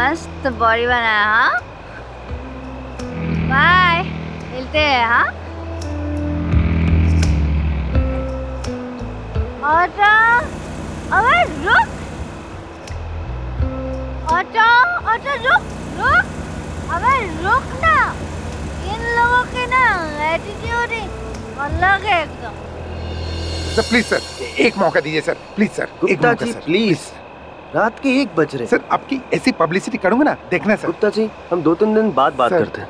मस्त बॉडी बनाया। हाँ बाय, मिलते हैं। हाँ ऑटो, अबे रुक, ऑटो ऑटो रुक रुक, अबे रुक ना, इन लोगों के ना एटीट्यूड ही अलग है एकदम। सर प्लीज सर, एक मौका दीजिए sir, please sir. Gupta ji please, रात के 1 बज रहे। सर आपकी ऐसी पब्लिसिटी करूंगा ना, देखना सर। गुप्ता जी हम 2-3 दिन बाद बात करते हैं।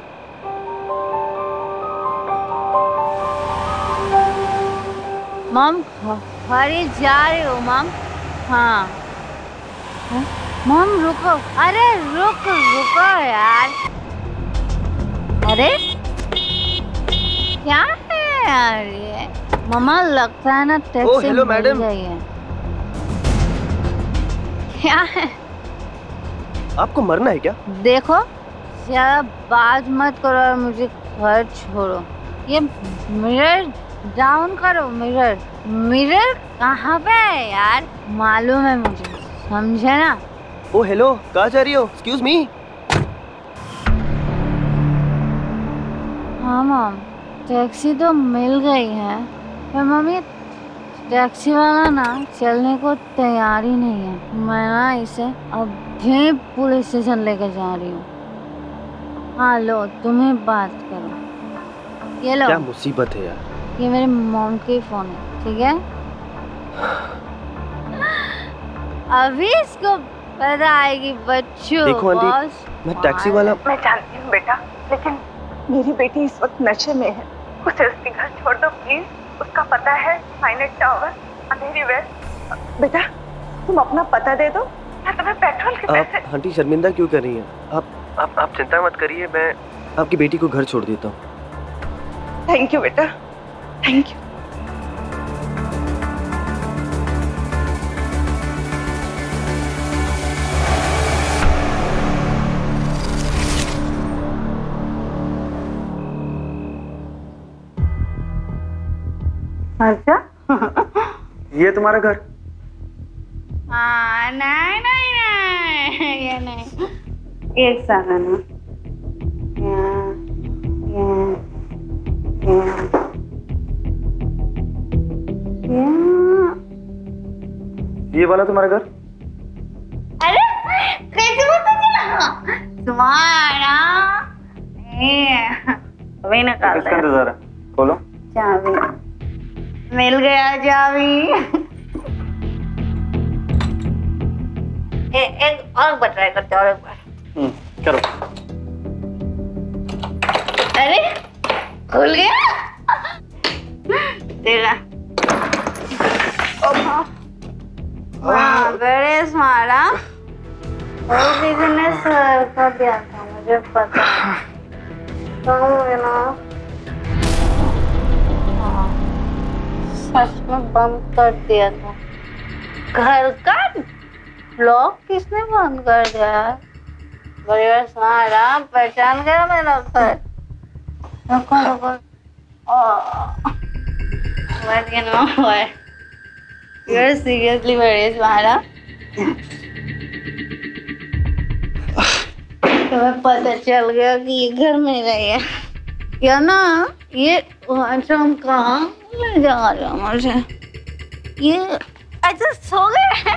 मम अरे जा रही हो मम? हाँ मम रुको, अरे रुको यार। अरे क्या है यार ये? मम्मा लगता है ना टैक्सी हेलो मैडम। क्या है? आपको मरना है क्या? देखो ज्यादा बात मत करो और मुझे घर छोड़ो। ये मिरर डाउन करो, मिरर कहाँ पे है यार? मालूम है मुझे, समझे ना? ओ हेलो, कहाँ जा रही हो? Excuse me. हाँ मम, टैक्सी तो मिल गई है, पर मम्मी टैक्सी वाला ना चलने को तैयार ही नहीं है। मैं ना इसे अभी पुलिस स्टेशन लेकर जा रही हूँ। हाँ लो, तुम्हें बात करो। ये लो। क्या मुसीबत है यार? ये मेरे मॉम की फोन है, ठीक है? अभी इसको पता आएगी बच्चों। देखो आंटी, मैं टैक्सी वाला। मैं जानती हूँ बेटा, लेकिन मेरी बेटी इस वक्त नशे में है। उसे उसके घर छोड़ दो प्लीज। उसका पता है फाइनेट टावर, अंधेरी वेस्ट। बेटा तुम अपना पता दे दो, मैं तुम्हें पेट्रोल के पैसे। आंटी शर्मिंदा क्यों कर रही हैं? आप चिंता मत करिए, मैं आपकी बेटी को घर छोड़ देता हूँ। थैंक यू बेटा, थैंक यू। अच्छा ये तुम्हारा घर? हाँ नहीं नहीं नहीं, ये नहीं। एक सेकंड। ये वाला तुम्हारा घर? अरे कैसे पता चला तुम्हारा? अभी निकाल किसका इंतजार है? खोलो। चाबी मिल गया, चाबी। एक और बार ट्राई करते, और एक बार। करो। अरे खुल गया, देखा? बड़े स्मार्ट। वो किसी ने सर का दिया था, मुझे पता है। सच में बंद कर दिया था। घर का लॉक किसने बंद कर दिया? बड़े स्मार्ट, पहचान गया मेरा घर। रुको रुको, You're seriously very smart. तुम्हें पता चल गया कि ये घर मेरा है क्या ना? ये हम कहाँ ले जा रहे हो मुझे? ये ऐसे सो गए।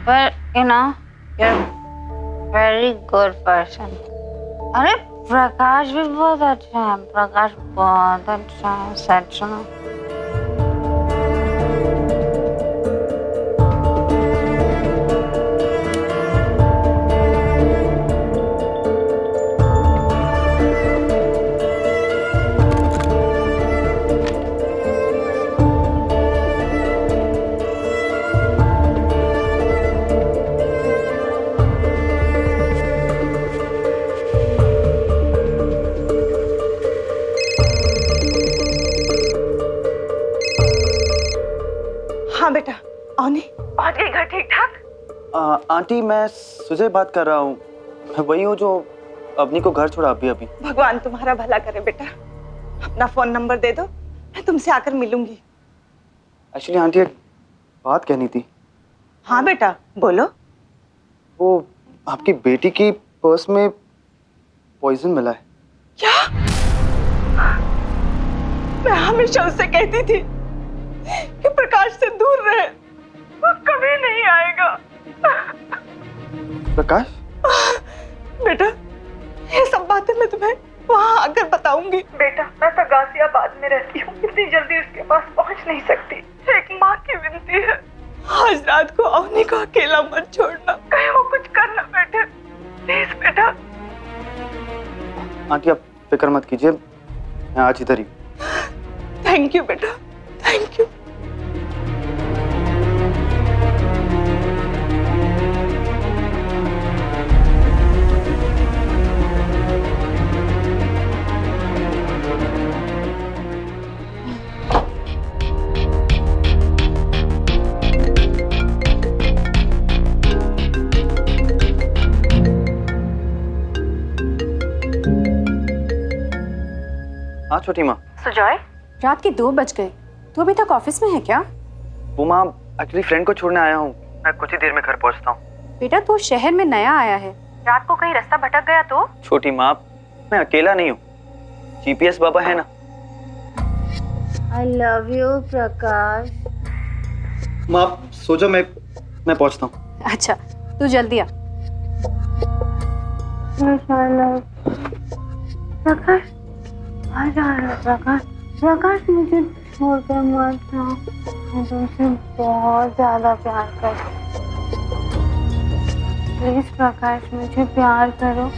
पर you know, you're very good person. अरे प्रकाश भी बहुत अच्छा है, प्रकाश बहुत अच्छा है सच में। हाँ बेटा, औनी पहुंच गई घर ठीक ठाक? आंटी मैं सुजय बात कर रहा हूँ। मैं वही हूँ जो अपनी को घर छोड़ा अभी। भगवान तुम्हारा भला करे बेटा। अपना फोन नंबर दे दो, मैं तुमसे आकर मिलूंगी। एक्चुअली आंटी एक बात कहनी थी। हाँ बेटा बोलो। वो आपकी बेटी की पर्स में पॉइजन मिला है। क्या? मैं हमेशा उससे कहती थी कि प्रकाश से दूर रहे, वो कभी नहीं आएगा। प्रकाश? बेटा, ये सब बातें मैं तुम्हें वहाँ आकर बताऊंगी। बेटा, मैं तो गाजियाबाद में रहती हूँ, इतनी जल्दी उसके पास पहुँच नहीं सकती। एक माँ की विनती है, आज रात को अवनी को अकेला मत छोड़ना, कहीं वो कुछ कर ना बैठे, प्लीज बेटा। आंटी आप फिक्र मत कीजिए, मैं आज इधर ही। थैंक यू बेटा, थैंक यू। हाँ छोटी माँ। सुजॉय, रात के 2 बज गए, तू अभी तक ऑफिस में है क्या? वो माँ, एक्चुअली फ्रेंड को छोड़ने आया हूँ, मैं कुछ ही देर में घर पहुँचता हूँ। बेटा तू शहर में नया आया है, रात को कहीं रास्ता भटक गया तो? छोटी माँ, मैं अकेला नहीं हूँ, GPS बाबा है ना। I love you, प्रकाश। माँ आप सो जाओ, मैं पहुँचता हूँ। अच्छा तू जल्दी आ। प्रकाश आ जा रहा। प्रकाश, प्रकाश मुझे छोड़कर मत जाओ, मैं तुमसे बहुत ज्यादा प्यार करती हूँ। प्लीज प्रकाश, मुझे प्यार करो।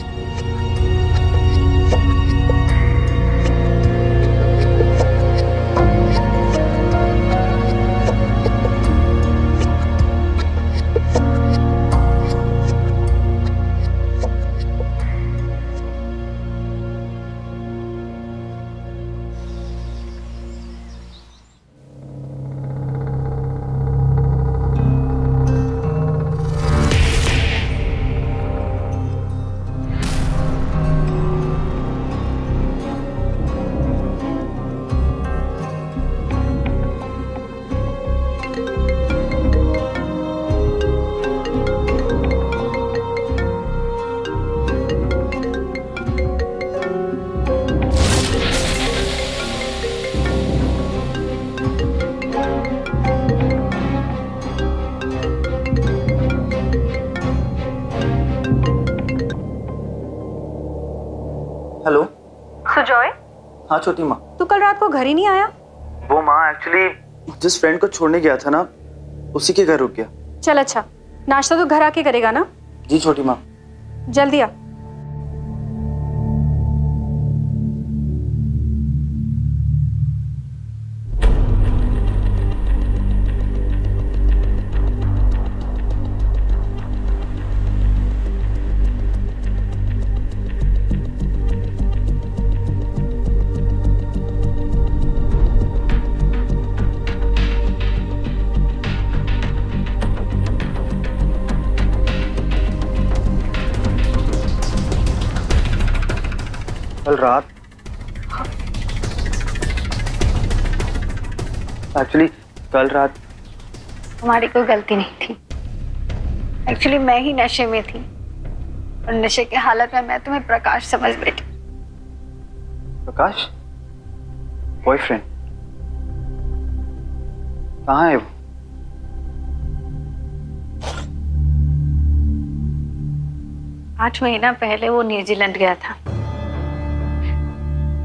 हेलो। सुजॉय, हाँ छोटी माँ। तू कल रात को घर ही नहीं आया? वो माँ, एक्चुअली जिस फ्रेंड को छोड़ने गया था ना, उसी के घर रुक गया। चल अच्छा, नाश्ता तो घर आके करेगा ना? जी छोटी माँ। जल्दी आ। कल रात एक्चुअली कल रात हमारी कोई गलती नहीं थी, एक्चुअली मैं ही नशे में थी और नशे की हालत में मैं तुम्हें प्रकाश समझ बैठी। प्रकाश बॉयफ्रेंड कहाँ है वो? आठ महीना पहले वो न्यूजीलैंड गया था।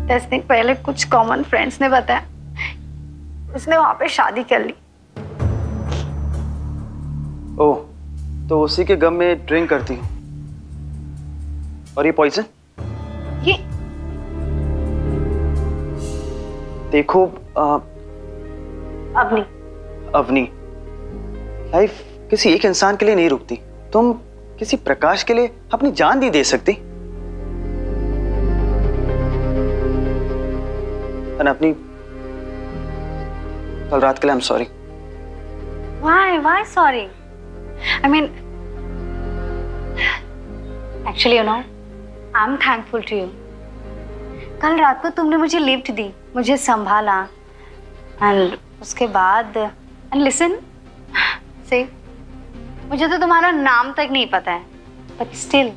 10 दिन पहले कुछ कॉमन फ्रेंड्स ने बताया उसने वहां पे शादी कर ली। ओह, तो उसी के गम में ड्रिंक करती हूँ। और ये पॉइजन? ये देखो अवनी, अवनी, लाइफ किसी एक इंसान के लिए नहीं रुकती। तुम किसी प्रकाश के लिए अपनी जान नहीं दे सकती। अपनी कल रात के लिए I'm sorry. Why sorry? I mean, actually you know, I'm thankful to you. कल रात को तुमने मुझे लिफ्ट दी, मुझे संभाला, and उसके बाद and listen, see, मुझे तो तुम्हारा नाम तक नहीं पता है, बट स्टिल।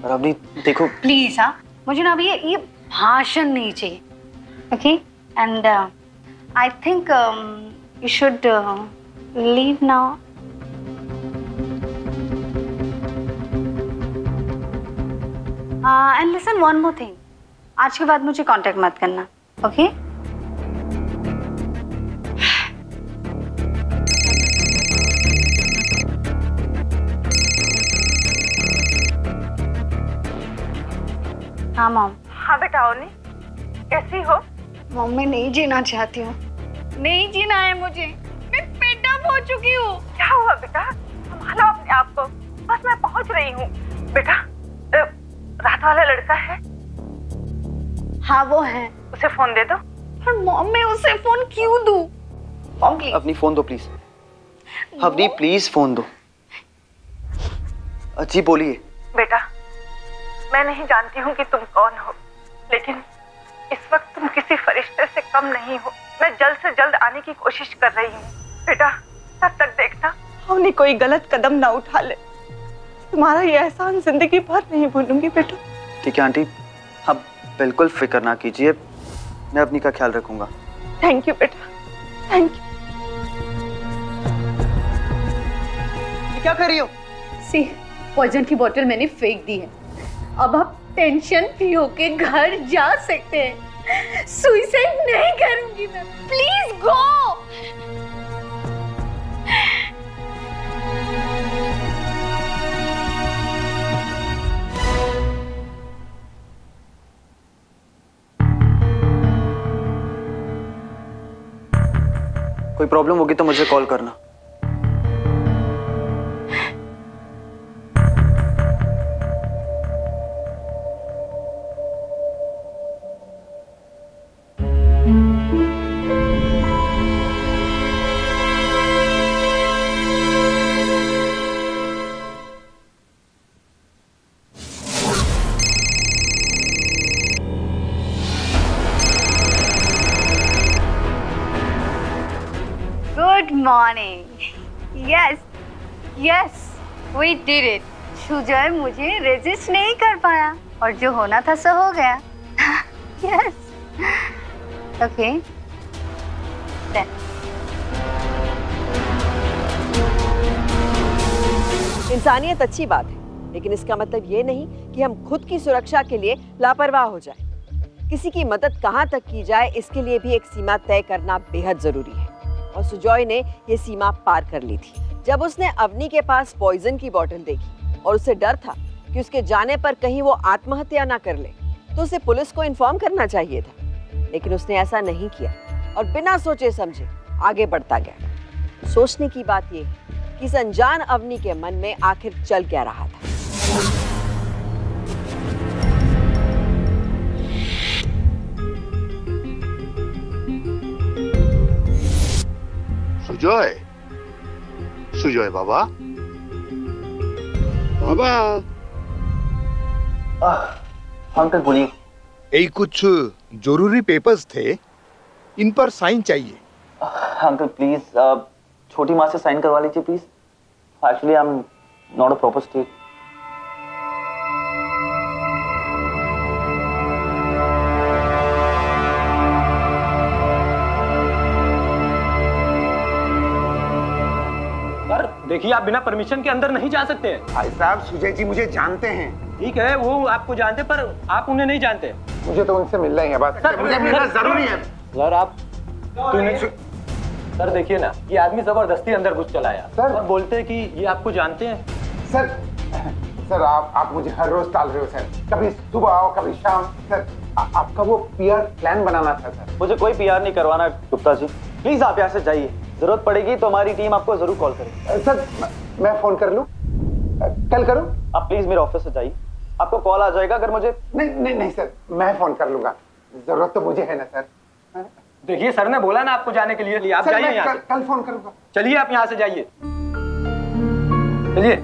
और अवनी देखो प्लीज हाँ, मुझे ना अभी ये भाषण नहीं चाहिए। Okay, and I think you should leave now. And listen one more thing, आज के बाद मुझे कांटेक्ट मत करना, ओके? हाँ मॉम। हाँ बेटा अवनी, कैसी हो? मॉम मैं नहीं जीना चाहती हूँ, नहीं जीना है मुझे, मैं फेड अप हो चुकी हूँ। क्या हुआ बेटा? संभालो अपने आप को, बस मैं पहुंच रही हूँ। बेटा रात वाला लड़का है? हाँ वो है। उसे फोन दे दो। पर मॉम मैं उसे फोन क्यों दूँ? Mom please. अपनी फोन दो प्लीज। अवनी प्लीज फोन दो। जी बोलिए। बेटा मैं नहीं जानती हूँ कि तुम कौन हो, लेकिन इस वक्त तुम किसी फरिश्ते से कम नहीं हो। मैं जल्द से जल्द आने की कोशिश कर रही हूँ। बेटा तब तक देखना हमने कोई गलत कदम ना उठा ले। तुम्हारा ये एहसान जिंदगी भर नहीं भूलूंगी बेटा। ठीक है आंटी, आप बिल्कुल फिक्र ना कीजिए, मैं अपनी का ख्याल रखूंगा। थैंक यू बेटा, थैंक यू। क्या कर रही हो? सी, पॉइजन की बोतल मैंने फेंक दी है, अब आप टेंशन फ्री होके घर जा सकते हैं। सुसाइड नहीं करूंगी मैं, प्लीज गो। कोई प्रॉब्लम होगी तो मुझे कॉल करना। Good morning. Yes yes, we did it. Sujay मुझे रेजिस्ट नहीं कर पाया और जो होना था सो हो गया। Yes okay. इंसानियत अच्छी बात है, लेकिन इसका मतलब ये नहीं कि हम खुद की सुरक्षा के लिए लापरवाह हो जाएं। किसी की मदद कहाँ तक की जाए, इसके लिए भी एक सीमा तय करना बेहद जरूरी है। और सुजॉय ने ये सीमा पार कर ली थी जब उसने अवनी के पास पॉइजन की बोतल देखी और उसे डर था कि उसके जाने पर कहीं वो आत्महत्या ना कर ले, तो उसे पुलिस को इन्फॉर्म करना चाहिए था। लेकिन उसने ऐसा नहीं किया और बिना सोचे समझे आगे बढ़ता गया। सोचने की बात ये है कि इस अनजान अवनी के मन में आखिर चल क्या रहा था। सुजय, सुजय बाबा, बाबा। अंकल बोलिए। यही कुछ जरूरी पेपर्स थे, इन पर साइन चाहिए। अंकल प्लीज छोटी माँ से साइन करवा लीजिए please. Actually I am not a proper state. देखिए आप बिना परमिशन के अंदर नहीं जा सकते हैं। भाई साहब, सुजय जी मुझे जानते हैं। ठीक है, वो आपको जानते पर आप उन्हें नहीं जानते। मुझे तो उनसे मिलना ही है, बात मुझे मिलना जरूरी है। सर आप सर देखिए ना, ये आदमी जबरदस्ती अंदर घुस चला आया सर। और बोलते हैं कि ये आपको जानते हैं। सर आप मुझे हर रोज टाल रहे हो सर। कभी सुबह आओ, कभी शाम। सर आपका वो पीआर प्लान बनाना था सर। मुझे कोई पीआर नहीं करवाना गुप्ता जी, प्लीज आप यहाँ से जाइए। जरूरत पड़ेगी तो हमारी टीम आपको जरूर कॉल करेगी। सर मैं फोन कर लूं? कल करूं? आप प्लीज मेरे ऑफिस से जाइए, आपको कॉल आ जाएगा। अगर मुझे नहीं सर, मैं फोन कर लूंगा। जरूरत तो मुझे है ना सर। देखिए सर ने बोला ना आपको जाने के लिए, आप जाइए यहाँ से। कल फोन करूंगा। चलिए आप यहाँ से जाइए, चलिए।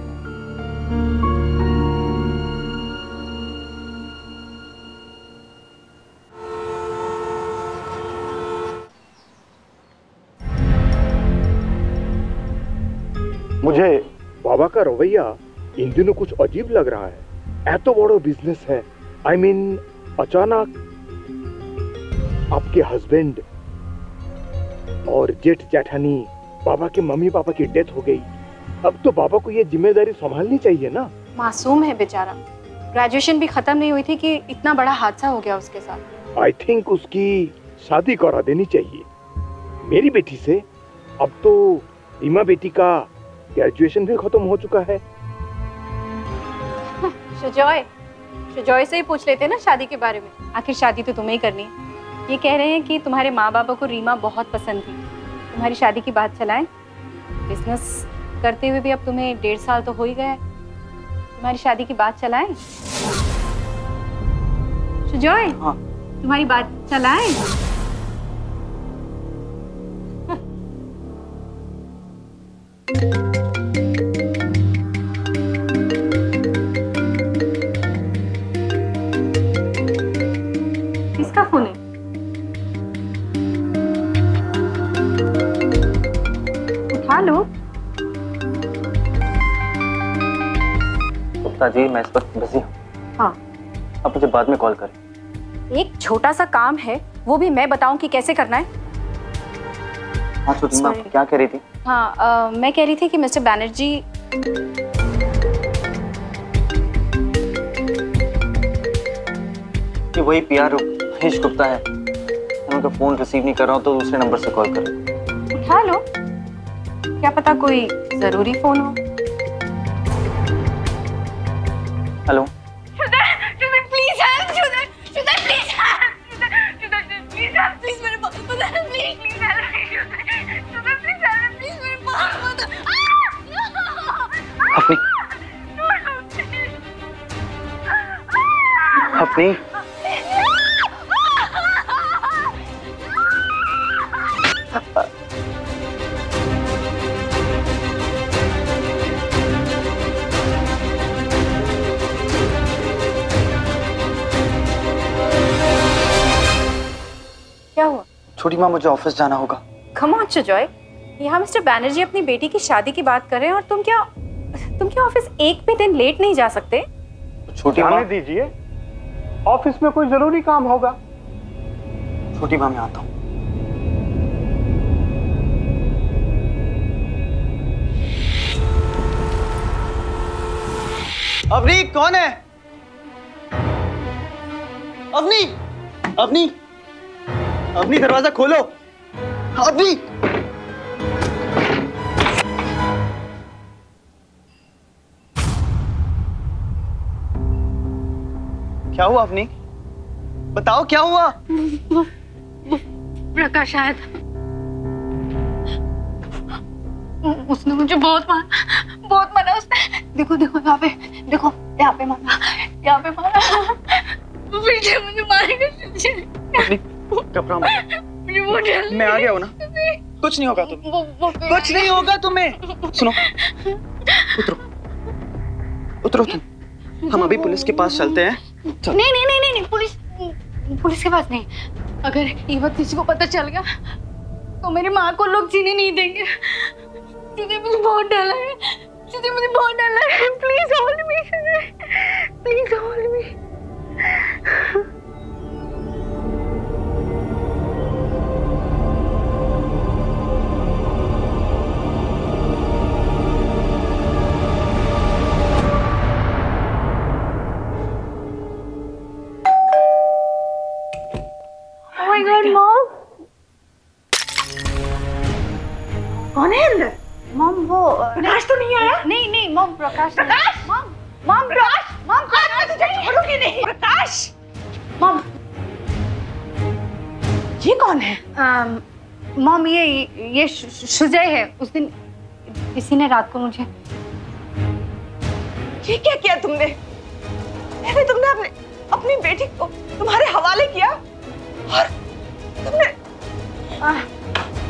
मुझे बाबा का रवैया इन दिनों कुछ अजीब लग रहा है। एतो बड़ो बिजनेस है, आई मीन अचानक आपके हस्बैंड और जेठ जेठानी बाबा के मम्मी पापा की डेथ हो गई। अब तो बाबा को ये जिम्मेदारी संभालनी चाहिए ना। मासूम है बेचारा, ग्रेजुएशन भी खत्म नहीं हुई थी कि इतना बड़ा हादसा हो गया उसके साथ। आई थिंक उसकी शादी करा देनी चाहिए मेरी बेटी से। अब तो रीमा बेटी का ग्रेजुएशन भी खत्म हो चुका है। शुजॉय से ही पूछ लेते ना शादी के बारे में, आखिर शादी तो तुम्हें ही करनी है। ये कह रहे हैं कि तुम्हारे माँ बाबा को रीमा बहुत पसंद थी, तुम्हारी शादी की बात चलाएं। बिजनेस करते हुए भी अब तुम्हें 1.5 साल तो हो ही गया है, तुम्हारी शादी की बात चलाएं। शुजॉय, हाँ। तुम्हारी बात चलाएं। किसका फोन है? उठा लो। गुप्ता जी, मैं इस वक्त बिजी हूँ। हाँ, आप मुझे बाद में कॉल करें। एक छोटा सा काम है, वो भी मैं बताऊं कि कैसे करना है। हाँ छोटी माँ, क्या कह रही थी? हाँ, मैं कह रही थी कि मिस्टर बैनर्जी कि वही पीआर महेश गुप्ता है। मैं उनका फोन रिसीव नहीं कर रहा हूँ तो दूसरे नंबर से कॉल करें। उठा लो, क्या पता कोई जरूरी फोन हो। Hello. Please help, please help, please मेरे पास प्लीज हेल्प, प्लीज मेरे पास अपनी अपनी क्या हुआ? छोटी माँ, मुझे ऑफिस जाना होगा। कम ऑन शुजॉय, यहाँ मिस्टर बैनर्जी अपनी बेटी की शादी की बात कर रहे हैं और तुम क्या ऑफिस एक भी दिन लेट नहीं जा सकते? छोटी माँ दीजिए, ऑफिस में कोई जरूरी काम होगा। छोटी माँ, मैं आता हूँ। अवनी, कौन है? अवनी, अवनी, अवनी, दरवाजा खोलो। अवनी, क्या हुआ? अवनी, बताओ क्या हुआ? प्रकाश आया था, उसने मुझे बहुत मारा उसने। देखो यहाँ पे, देखो यहाँ पे मारा। पीछे मुझे मारेगा। घबराओ मत, मैं आ गया हूँ ना। कुछ नहीं होगा तुम्हें, कुछ नहीं होगा तुम्हें। सुनो, उतरो तुम, हम अभी पुलिस के पास चलते हैं। नहीं, पुलिस के पास नहीं। अगर ये बात किसी को पता चल गया तो मेरी माँ को लोग जीने नहीं देंगे। मुझे बहुत डर लग रहा है। Please hold me, please hold me. Oh my God, Mom! कौन है अंदर? मॉम, वो प्रकाश तो नहीं आया? नहीं मॉम, प्रकाश मॉम प्रकाश छोड़ोगे नहीं? प्रकाश, मॉम, ये कौन है? मॉम, ये शुजय है। उस दिन किसी ने रात को मुझे। ये क्या किया तुमने? तुमने अपनी बेटी को तुम्हारे हवाले किया और तुमने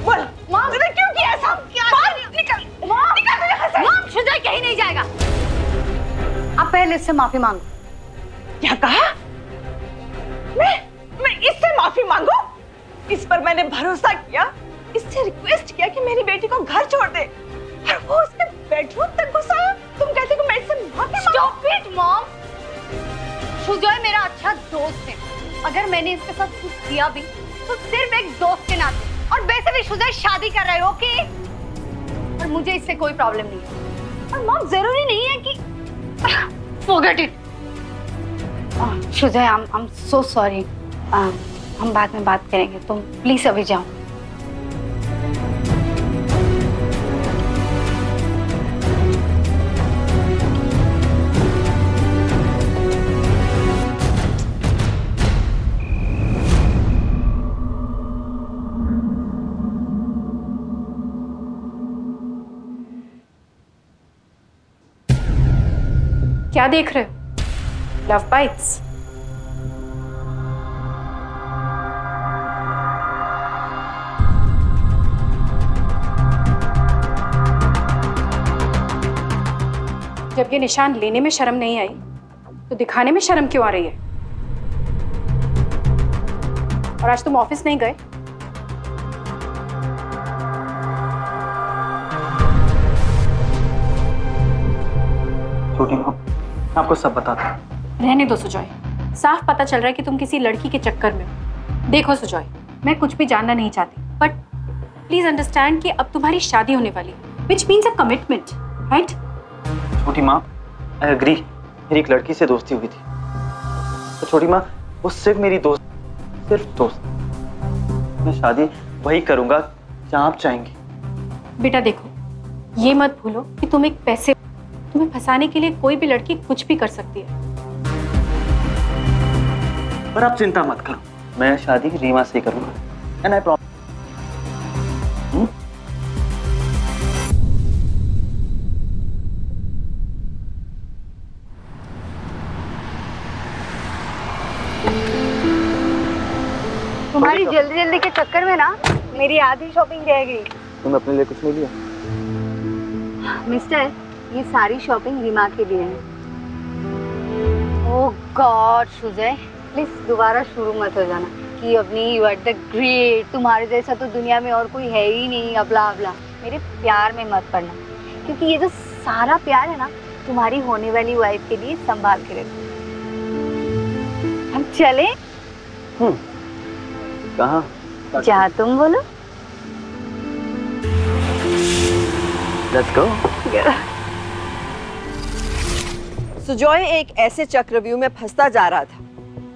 बोल, तुमने क्यों किया ऐसा? निकल मेरे घर से। मॉम, शुजय कहीं नहीं जाएगा। आप पहले इससे माफी मांगो। क्या कहा? मैं इससे माफी मांगू? इस पर मैंने भरोसा किया, इससे रिक्वेस्ट किया कि मेरी बेटी को घर छोड़ दे और वो उसके बेडरूम तक घुसा। तुम कहते हो मैं इससे सुजॉय मेरा अच्छा दोस्त है। अगर मैंने इसके साथ कुछ किया भी तो सिर्फ एक दोस्त के नाते। और वैसे भी सुजॉय शादी कर रहे हो, ओके? और मुझे इससे कोई प्रॉब्लम नहीं है। और मॉम जरूरी नहीं है कि forget it. Sujoy I am so sorry. हम बाद में बात करेंगे, तुम प्लीज अभी जाओ। क्या देख रहे हो? Love bites? जब ये निशान लेने में शर्म नहीं आई तो दिखाने में शर्म क्यों आ रही है? और आज तुम ऑफिस नहीं गए? छोटी माँ, आपको सब बताता हूँ। रहने दो सुजॉय, साफ पता चल रहा है कि तुम किसी लड़की के चक्कर में हो। देखो सुजॉय, मैं कुछ भी जानना नहीं चाहती, बट प्लीज अंडरस्टैंड कि अब तुम्हारी शादी होने वाली है, which means a commitment, right? छोटी माँ, आई एग्री, मेरी एक लड़की से दोस्ती हुई थी। तो छोटी माँ, वो सिर्फ मेरी दोस्त, सिर्फ दोस्त। मैं शादी वही करूंगा जहाँ आप चाहेंगी। बेटा देखो, ये मत भूलो कि तुम एक पैसे, तुम्हें फंसाने के लिए कोई भी लड़की कुछ भी कर सकती है। पर आप चिंता मत करो, मैं शादी रीमा से करूंगा। And I promise. तुम्हारी जल्दी जल्दी के चक्कर में ना मेरी आधी शॉपिंग रह गई। तुम अपने लिए कुछ नहीं लिया? मिस्टर, ये सारी शॉपिंग रीमा के लिए है। ओह गॉड सुजय, प्लीज दोबारा शुरू मत हो जाना कि अपनी यू आर द ग्रेट, तुम्हारे जैसा तो दुनिया में और कोई है ही नहीं, अबला अबला। मेरे प्यार में मत पड़ना, क्योंकि ये जो सारा प्यार है ना, तुम्हारी होने वाली वाइफ के लिए संभाल के रखो। हम चले? कहाँ? जहाँ तुम बोलो। Let's go. सुजॉय एक ऐसे चक्रव्यूह में फंसता जा रहा था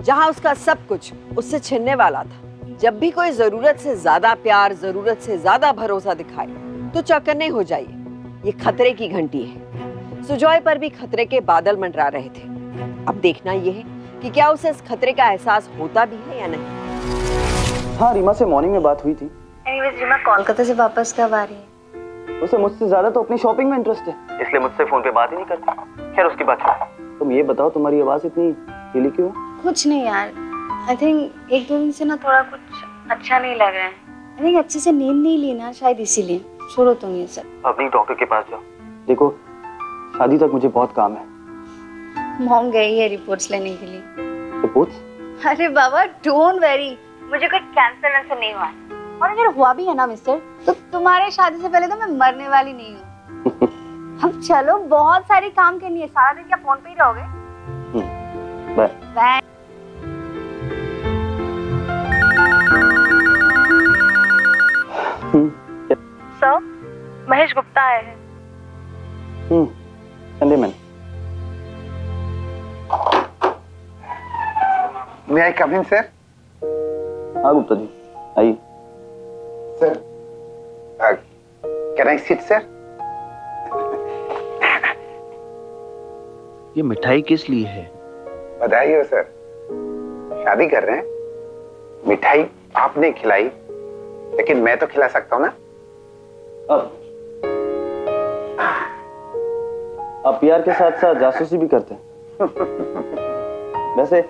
जहां उसका सब कुछ उससे छिनने वाला था। जब भी कोई जरूरत से ज्यादा प्यार, जरूरत से ज्यादा भरोसा दिखाए तो चौकन्ने हो जाइए। ये खतरे की घंटी है। सुजॉय पर भी खतरे के बादल मंडरा रहे थे। अब देखना यह है कि क्या उसे इस खतरे का एहसास होता भी है या नहीं। हाँ, रीमा से मॉर्निंग में बात हुई थी। एनीवेज रीमा कोलकाता से वापस कब आ रही है? उसे मुझसे ज्यादा तो अपनी शॉपिंग में इंटरेस्ट है, इसलिए मुझसे फोन पे बात ही नहीं करती। खैर उसकी बात छोड़ो। तुम ये बताओ, तुम्हारी आवाज इतनी ढीली क्यों? कुछ नहीं यार, आई थिंक एक दो दिन से ना थोड़ा कुछ अच्छा नहीं लग रहा है। आई थिंक अच्छे से नींद नहीं ली ना, शायद इसीलिए। छोड़ो तुम ये सब। अपनी डॉक्टर के पास जाओ। देखो, शादी तक मुझे बहुत काम है। मॉम गई है रिपोर्ट्स लेने के लिए। रिपोर्ट्स? अरे बाबा डोंट वरी, मुझे कोई कैंसर वैंसर नहीं हुआ है। और अगर हुआ भी है ना मिस्टर, तो तुम्हारे शादी से पहले तो मैं मरने वाली नहीं हूँ। हम चलो, बहुत सारी काम करनी है। सारा दिन क्या फोन पे ही रहोगे? Bye bye. Sir, Mahesh Gupta आए हैं। Sunday man. May I come in, sir? हाँ गुप्ता जी, आइए। Sir, can I sit, sir? ये मिठाई किस लिए है? बधाई हो सर, शादी कर रहे हैं। मिठाई आपने खिलाई, लेकिन मैं तो खिला सकता हूँ ना। आप पीआर के साथ साथ जासूसी भी करते हैं। वैसे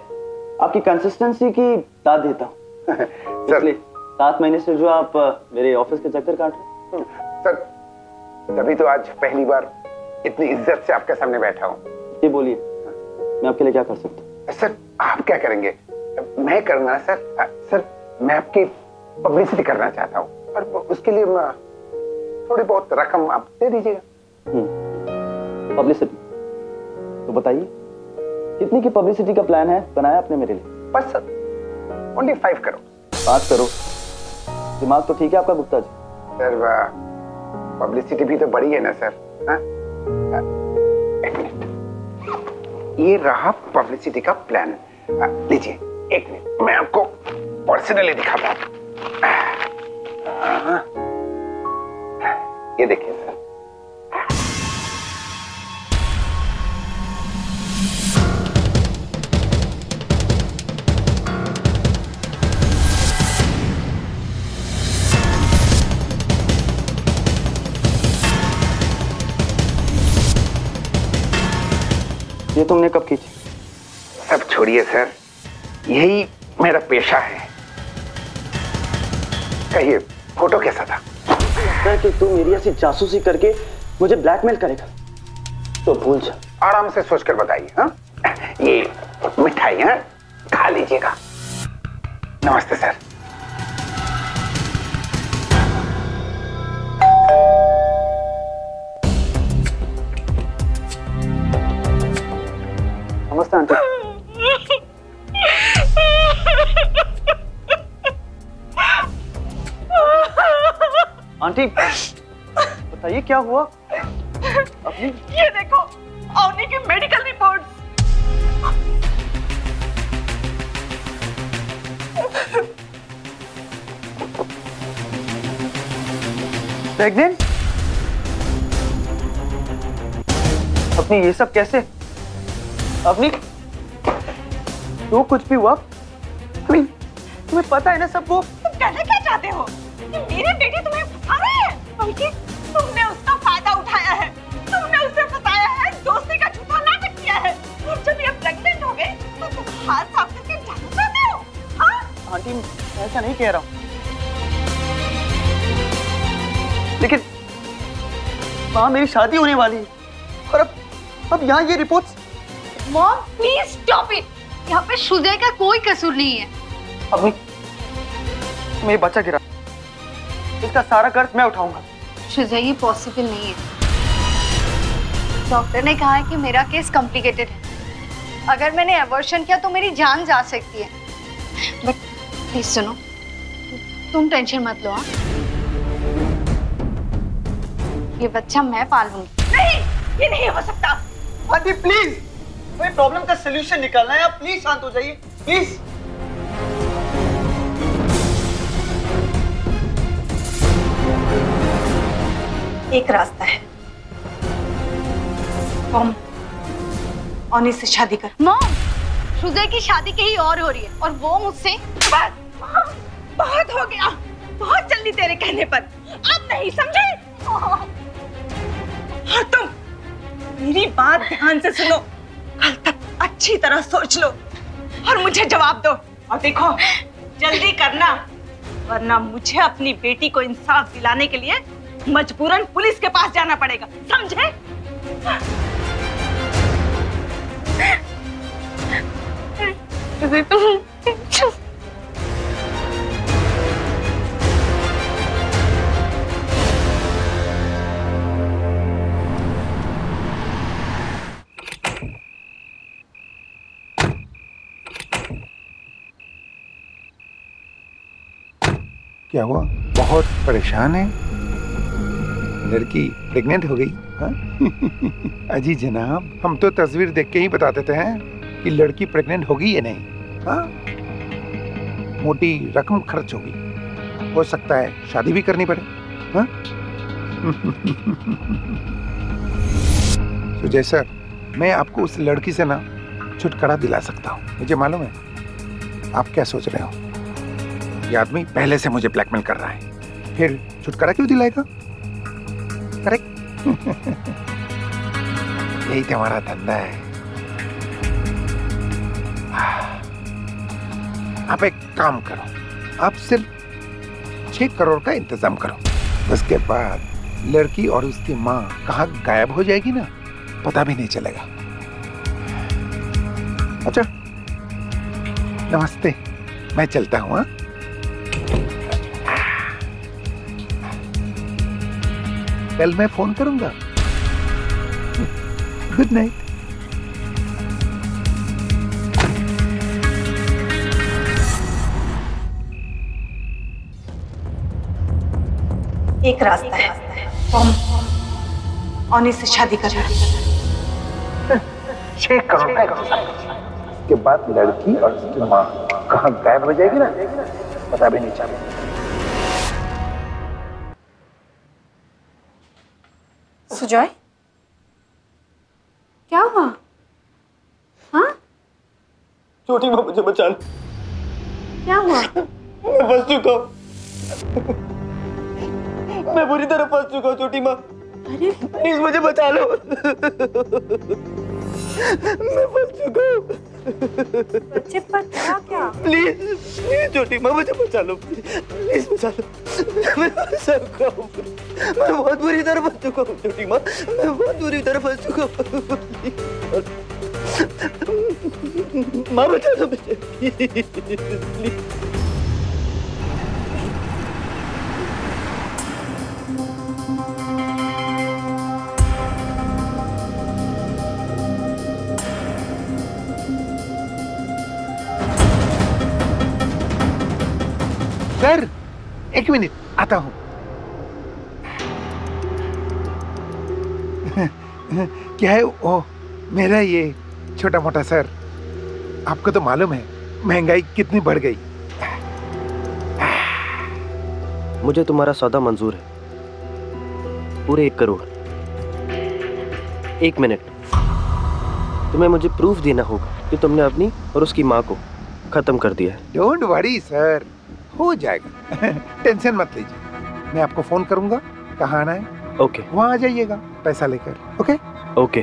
आपकी कंसिस्टेंसी की दाद देता हूँ। इसलिए 7 महीने से जो आप मेरे ऑफिस के चक्कर काट रहे हैं। सर, तभी तो आज पहली बार इतनी इज्जत से आपके सामने बैठा हूँ। ये बोलिए, मैं आपके लिए क्या कर सकता हूँ? सर, आप क्या करेंगे? मैं करूँगा सर। सर, मैं आपकी पब्लिसिटी करना चाहता हूँ, और उसके लिए थोड़ी बहुत रकम आप दे दीजिएगा। पब्लिसिटी तो बताइए। कितनी की पब्लिसिटी का प्लान है बनाया आपने मेरे लिए? बस सर, ओनली 5 करोड़। 5 करोड़? दिमाग तो ठीक है आपका गुप्ता जी। सर पब्लिसिटी भी तो बड़ी है ना सर। हाँ? एक मिनट, ये रहा पब्लिसिटी का प्लान। लीजिए, एक मिनट, मैं आपको पर्सनली दिखाता हूँ। ये देखिए सर। ये तुमने कब खींची? सब छोड़िए सर, यही मेरा पेशा है। कहिए, फोटो कैसा था? लगता है कि तू मेरी ऐसी जासूसी करके मुझे ब्लैकमेल करेगा, तो भूल जा। आराम से सोचकर बताइए। हाँ, ये मिठाई है, खा लीजिएगा। नमस्ते सर। नमस्ते आंटी। आंटी बताइए क्या हुआ? अपनी ये देखो, अवनी की मेडिकल रिपोर्ट। प्रेग्नेंट? अपनी ये सब कैसे? अपनी जो कुछ भी हुआ, तुम्हें पता है ना सब वो? तुम कहना क्या चाहते हो? कि मेरी बेटी तुम्हें फंसा रही है? बल्कि तुमने उसका फायदा उठाया है, तुमने उसे फंसाया है, दोस्ती का झूठा नाटक किया है, और जब ये प्रेग्नेंट हो गई तो तुम हाथ साफ करके जाना चाहते हो? हाँ? आंटी ऐसा नहीं कह रहा हूँ, लेकिन माँ मेरी शादी होने वाली है और अब यहाँ ये reports. Mom please stop it. यहाँ पे सुजय का कोई कसूर नहीं है। अपनी मेरे बच्चा गिरा, इसका सारा कर्ज मैं उठाऊंगा। सुजय ये पॉसिबल नहीं है। डॉक्टर ने कहा है कि मेरा केस कॉम्प्लिकेटेड है। अगर मैंने एवर्शन किया तो मेरी जान जा सकती है। बट प्लीज सुनो, तुम टेंशन मत लो। हाँ, ये बच्चा मैं पालूंगी। नहीं, ये नहीं हो सकता। आंटी प्लीज, मेरी प्रॉब्लम का सलूशन निकालना है, आप प्लीज शांत हो जाइए प्लीज। एक रास्ता है, तुम अवनी से शादी कर। मॉम, सुजय की शादी कहीं और हो रही है और वो मुझसे। बहुत हो गया, बहुत जल्दी तेरे कहने पर। अब नहीं समझे? और तुम मेरी बात ध्यान से सुनो, कल तक अच्छी तरह सोच लो और मुझे जवाब दो। और देखो, जल्दी करना, वरना मुझे अपनी बेटी को इंसाफ दिलाने के लिए मजबूरन पुलिस के पास जाना पड़ेगा, समझे? क्या हुआ? बहुत परेशान है? लड़की प्रेग्नेंट हो गई? हाँ? अजी जनाब, हम तो तस्वीर देख के ही बता देते हैं कि लड़की प्रेग्नेंट होगी या नहीं। हाँ? मोटी रकम खर्च होगी, हो सकता है शादी भी करनी पड़े। हाँ? सुजय सर, मैं आपको उस लड़की से ना छुटकारा दिला सकता हूँ। मुझे मालूम है आप क्या सोच रहे हो। ये आदमी पहले से मुझे ब्लैकमेल कर रहा है, फिर छुटकारा क्यों दिलाएगा? करेक्ट? यही तो हमारा धंधा है। आप एक काम करो, आप सिर्फ 6 करोड़ का इंतजाम करो। उसके बाद लड़की और उसकी माँ कहाँ गायब हो जाएगी ना, पता भी नहीं चलेगा। अच्छा, नमस्ते, मैं चलता हूँ। कल मैं फोन करूंगा। Good night. एक रास्ता है, तो हम औनी से शादी कर रहे हैं। 6 करोड़ का इसके बाद लड़की और उसकी माँ कहाँ गायब हो जाएगी ना, पता भी नहीं चलेगा। सुजॉय, क्या हुआ? हाँ, छोटी माँ मुझे बचा लो। क्या हुआ? मैं फंस चुका हूँ, मैं बुरी तरह फंस चुका हूँ छोटी माँ। अरे प्लीज मुझे बचा लो। मैं फंस चुका हूँ। बच्चे पर क्या? प्लीज प्लीज छोटी माँ मुझे बचा लो, प्लीज बचा लो। मैं फंस चुका हूँ, मैं बहुत बुरी तरह फंस चुका हूँ छोटी माँ, मैं बहुत बुरी तरह फंस चुका हूँ। माँ बचा लो मुझे प्लीज। सर 1 मिनट आता हूँ। क्या है वो मेरा ये छोटा मोटा सर, आपको तो मालूम है महंगाई कितनी बढ़ गई। मुझे तुम्हारा सौदा मंजूर है, पूरे 1 करोड़। 1 मिनट, तुम्हें मुझे प्रूफ देना होगा कि तुमने अपनी और उसकी माँ को खत्म कर दिया है। डोंट वरी सर, हो जाएगा। टेंशन मत लीजिए, मैं आपको फोन करूंगा, कहाँ आना है ओके वहाँ आ जाइएगा पैसा लेकर। Okay okay.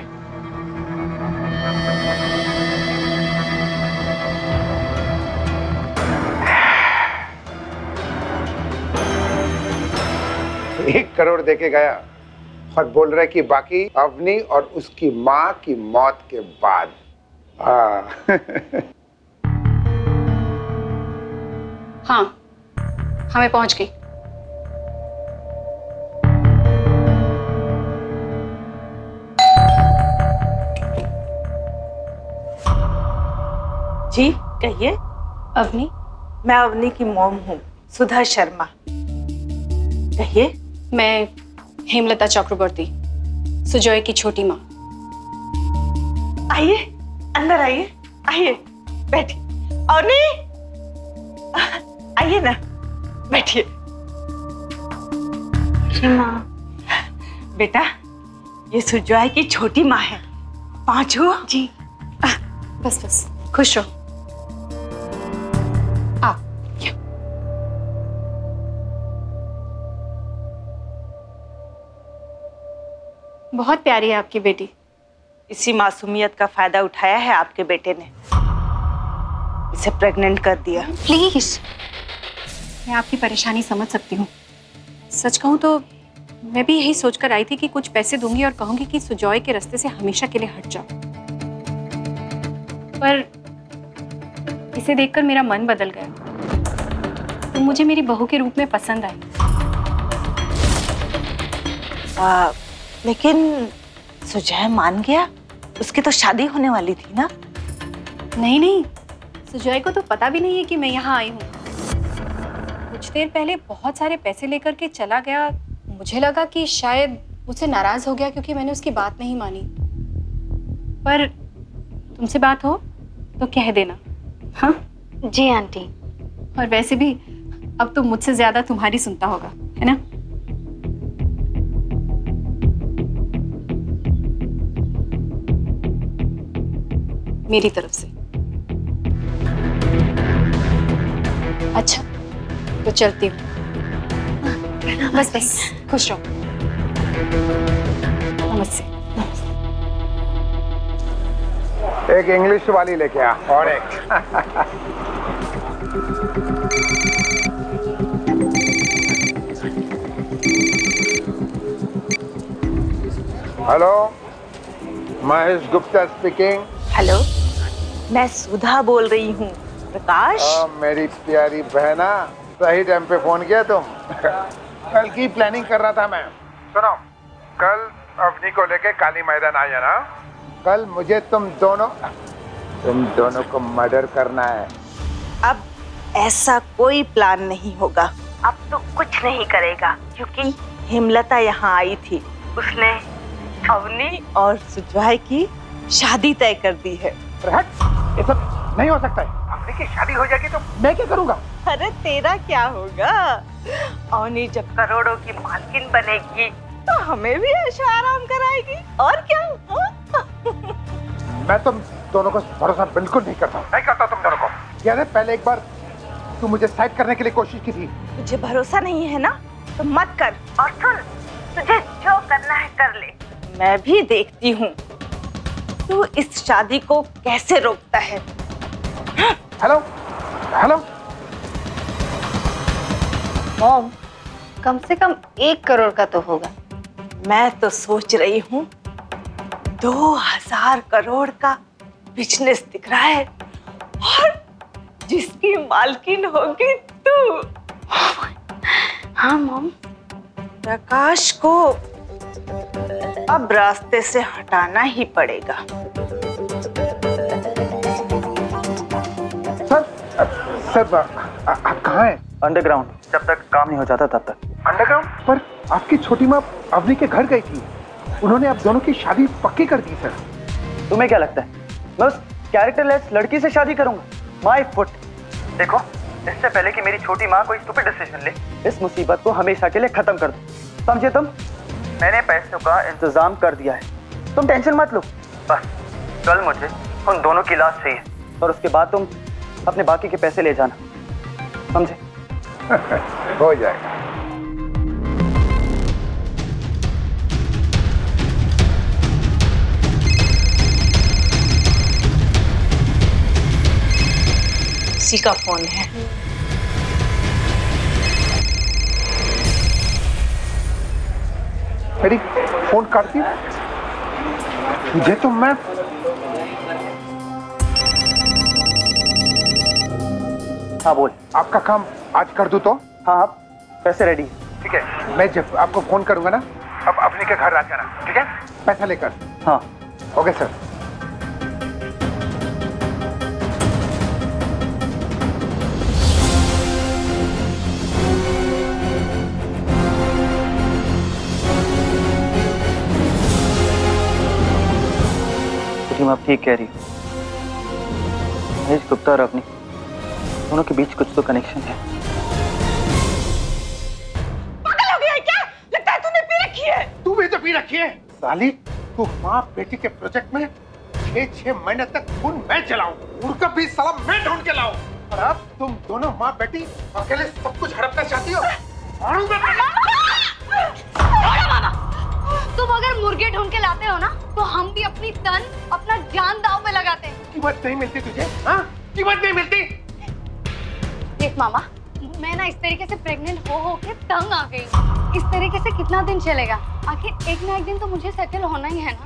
एक करोड़ देके गया और बोल रहा है कि बाकी अवनी और उसकी माँ की मौत के बाद। हाँ, मैं पहुंच गई। जी कहिए। अवनी, मैं अवनी की मॉम हूँ, सुधा शर्मा। कहिए। मैं हेमलता चक्रवर्ती, सुजॉय की छोटी माँ। आइए अंदर आइए, आइए बैठिए। अवनी आइए ना, बैठिए। माँ, बेटा ये सुजॉय की छोटी माँ है, पांचू जी। बस बस, खुश रहो। आओ। बहुत प्यारी है आपकी बेटी। इसी मासूमियत का फायदा उठाया है आपके बेटे ने, इसे प्रेग्नेंट कर दिया। प्लीज, मैं आपकी परेशानी समझ सकती हूँ। सच कहूँ तो मैं भी यही सोचकर आई थी कि कुछ पैसे दूंगी और कहूंगी कि सुजॉय के रास्ते से हमेशा के लिए हट जाओ, पर इसे देखकर मेरा मन बदल गया। तो मुझे मेरी बहू के रूप में पसंद आई। लेकिन सुजॉय मान गया, उसकी तो शादी होने वाली थी ना। नहीं नहीं, सुजॉय को तो पता भी नहीं है कि मैं यहाँ आई हूँ। कुछ देर पहले बहुत सारे पैसे लेकर के चला गया। मुझे लगा कि शायद मुझसे नाराज हो गया क्योंकि मैंने उसकी बात नहीं मानी, पर तुमसे बात हो तो कह देना। हाँ जी आंटी। और वैसे भी अब तो मुझसे ज्यादा तुम्हारी सुनता होगा, है ना? मेरी तरफ से। अच्छा तो चलती हूँ। बस बस, खुश रहो। नमस्ते। एक इंग्लिश वाली लेके आ और एक। Hello, Mahesh Gupta speaking. Hello, मैं सुधा बोल रही हूँ। प्रकाश। मेरी प्यारी बहना, सही टाइम पे फोन किया तुम। कल की प्लानिंग कर रहा था मैं। सुनो, कल अवनी को लेके काली मैदान आ जाना। कल मुझे तुम दोनों को मर्डर करना है। अब ऐसा कोई प्लान नहीं होगा। अब तो कुछ नहीं करेगा क्योंकि हेमलता यहाँ आई थी, उसने अवनी और सुजॉय की शादी तय कर दी है। ये सब नहीं हो सकता है। अवनी की शादी हो जाएगी तो मैं क्या करूँगा? अरे तेरा क्या होगा? अवनी जब करोड़ों की मालकिन बनेगी तो हमें भी ऐशो आराम कराएगी, और क्या? मैं तुम दोनों को भरोसा बिल्कुल नहीं करता तुम दोनों को। याद है पहले एक बार तू मुझे साइड करने के लिए कोशिश की थी। तुझे भरोसा नहीं है ना तो मत कर, और सुन, तुझे जो करना है कर ले, मैं भी देखती हूँ तू इस शादी को कैसे रोकता है। हेलो हेलो मॉम, कम से कम 1 करोड़ का तो होगा। मैं तो सोच रही हूँ 2000 करोड़ का बिजनेस दिख रहा है, और जिसकी मालकिन होगी तू। हाँ मॉम। प्रकाश को अब रास्ते से हटाना ही पड़ेगा। सर आप कहाँ हैं? अंडरग्राउंड, जब तक काम नहीं हो जाता तब तक। अंडरग्राउंड? पर आपकी छोटी माँ अवनी के घर गई थी, उन्होंने आप दोनों की शादी पक्की कर दी सर। तुम्हें क्या लगता है मैं उस कैरेक्टरलेस लड़की से शादी करूंगा? My foot. देखो, इससे पहले कि मेरी छोटी माँ कोई स्टूपिड डिसीजन ले, इस मुसीबत को हमेशा के लिए खत्म कर दो। समझे तुम? मैंने पैसों का इंतजाम कर दिया है, तुम टेंशन मत लो। बस कल मुझे उन दोनों की लाश चाहिए, और उसके बाद तुम अपने बाकी के पैसे ले जाना, समझे? हो जाएगा। किसी का फोन है। मेरी फोन काटती मुझे तो मैं हाँ बोल। आपका काम आज कर दूं तो? हाँ हाँ, पैसे रेडी। ठीक है, मैं जब आपको फोन करूंगा ना, अब अपने के घर आ जाना, ठीक है? पैसा लेकर। हाँ ओके सर। तुम आप ठीक कह रही हो, महेश गुप्ता और अवनी दोनों के बीच कुछ तो कनेक्शन है। पागल हो गया है क्या? लगता है तूने पी रखी है। तू भी तो पी रखी है साली। तू माँ बेटी के प्रोजेक्ट में 6 महीने तक खून मैं चलाऊं, उनका भी साला मैं ढूंढ के लाऊं, और अब तुम दोनों माँ बेटी अकेले सब कुछ हड़पना चाहती हो? तुम अगर मुर्गे ढूंढ के लाते हो ना, तो हम भी अपनी तन, अपना जान दांव पे लगाते हैं। कीमत नहीं मिलती तुझे? हाँ, कीमत नहीं मिलती। देख मामा, मैं ना इस तरीके से प्रेग्नेंट हो के तंग आ गई। इस तरीके से कितना दिन चलेगा? आखिर एक ना एक दिन तो मुझे सेटल होना ही है ना।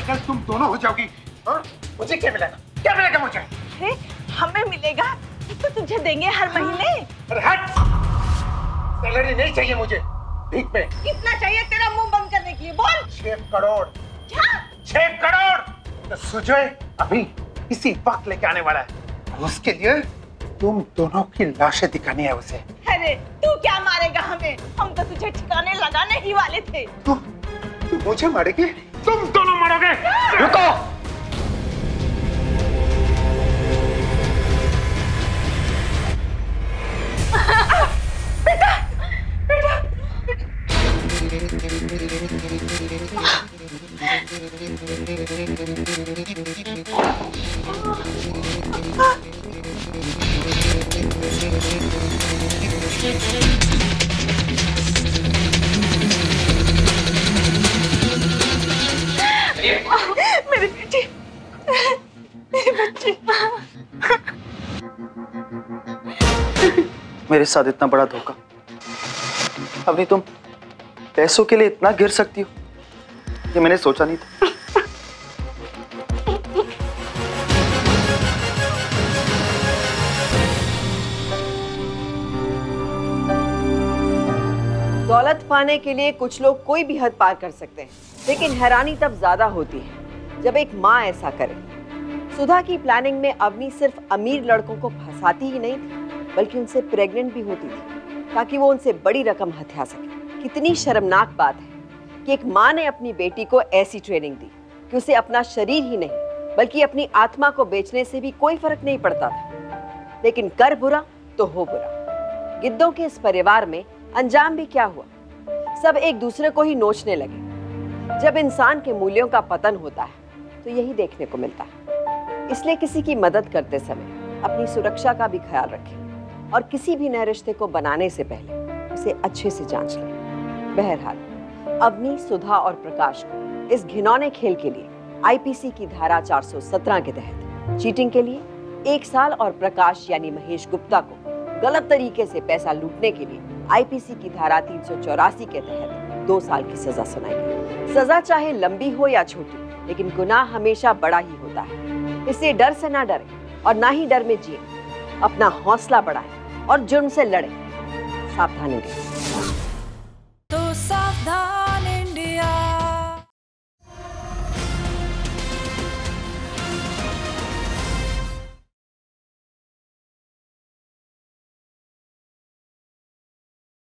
अगर तुम दोनों हो जाओगी, हाँ, मुझे क्या मिलेगा? क्या मिलेगा मुझे? अरे हमें मिलेगा तो तुझे देंगे हर महीने। अरे हट! सैलरी नहीं चाहिए मुझे, भीख में। कितना चाहिए तेरा मुंह बंद करने के लिए? बोल। 6 करोड़। क्या? 6 करोड़ तो सुजय अभी इसी वक्त लेके आने वाला है, और उसके लिए तुम दोनों की लाशें दिखानी है उसे। अरे तू क्या मारेगा हमें? हम तो तुझे ठिकाने लगाने ही वाले थे। तू मुझे मारेगी? तुम दोनों मरोगे। रुको। बेटा, बेटा, मेरी बेटी, मेरी बच्ची। मेरे साथ इतना बड़ा धोखा। अभी तुम पैसों के लिए इतना गिर सकती हो, ये मैंने सोचा नहीं था। दौलत पाने के लिए कुछ लोग कोई भी हद पार कर सकते हैं, लेकिन हैरानी तब ज्यादा होती है जब एक माँ ऐसा करे। सुधा की प्लानिंग में अवनी सिर्फ अमीर लड़कों को फंसाती ही नहीं थी, बल्कि उनसे प्रेग्नेंट भी होती थी ताकि वो उनसे बड़ी रकम हथिया सके। कितनी शर्मनाक बात है कि एक माँ ने अपनी बेटी को ऐसी ट्रेनिंग दी कि उसे अपना शरीर ही नहीं बल्कि अपनी आत्मा को बेचने से भी कोई फर्क नहीं पड़ता था। लेकिन कर बुरा तो हो बुरा। गिद्धों के इस परिवार में अंजाम भी क्या हुआ, सब एक दूसरे को ही नोचने लगे। जब इंसान के मूल्यों का पतन होता है तो यही देखने को मिलता है। इसलिए किसी की मदद करते समय अपनी सुरक्षा का भी ख्याल रखें और किसी भी नए रिश्ते को बनाने से पहले उसे अच्छे से जांच लें। बहरहाल अवनी, सुधा और प्रकाश को इस घिनौने खेल के लिए आईपीसी की धारा 417 के तहत चीटिंग के लिए 1 साल और प्रकाश यानी महेश गुप्ता को गलत तरीके से पैसा लूटने के लिए आईपीसी की धारा 384 के तहत 2 साल की सजा सुनाई गई। सजा चाहे लंबी हो या छोटी, लेकिन गुनाह हमेशा बड़ा ही होता है। इसलिए डर से ना डरे और ना ही डर में जिए। अपना हौसला बढ़ाएं और जुर्म से लड़ें। सावधानी रखें।